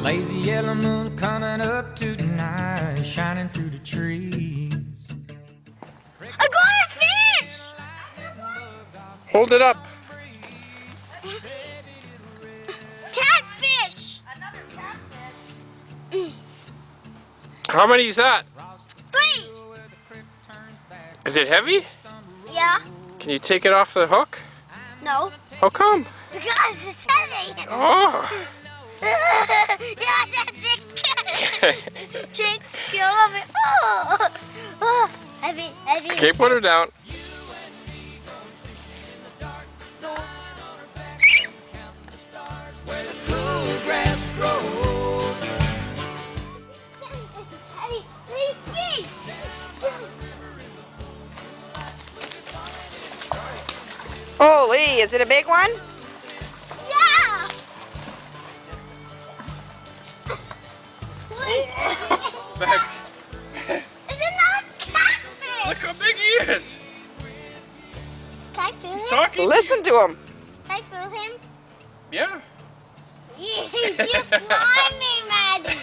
Lazy yellow moon coming up tonight, shining through the trees. I got a fish! Hold it up. Catfish! Another catfish. How many is that? 3! Is it heavy? Yeah. Can you take it off the hook? No. How come? Because it's heavy. Oh. Yeah, that's it. Jake, skill of it. Oh, heavy, heavy. Okay, put her down. No. Heavy, heavy. Holy, is it a big one? Yeah. Back. It's another catfish. Look how big he is. Can I feel him? Talking. Listen to him. Can I feel him? Yeah. He's just slimy, Maddie.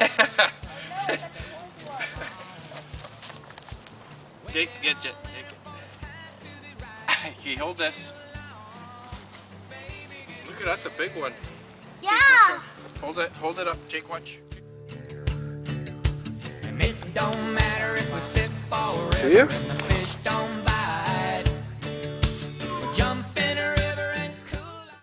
Jake, get it. Jake. Okay, hold this. Look at that's a big one. Yeah. Hold it up, Jake, watch. And it don't matter if we sit forever. Do you? And the fish don't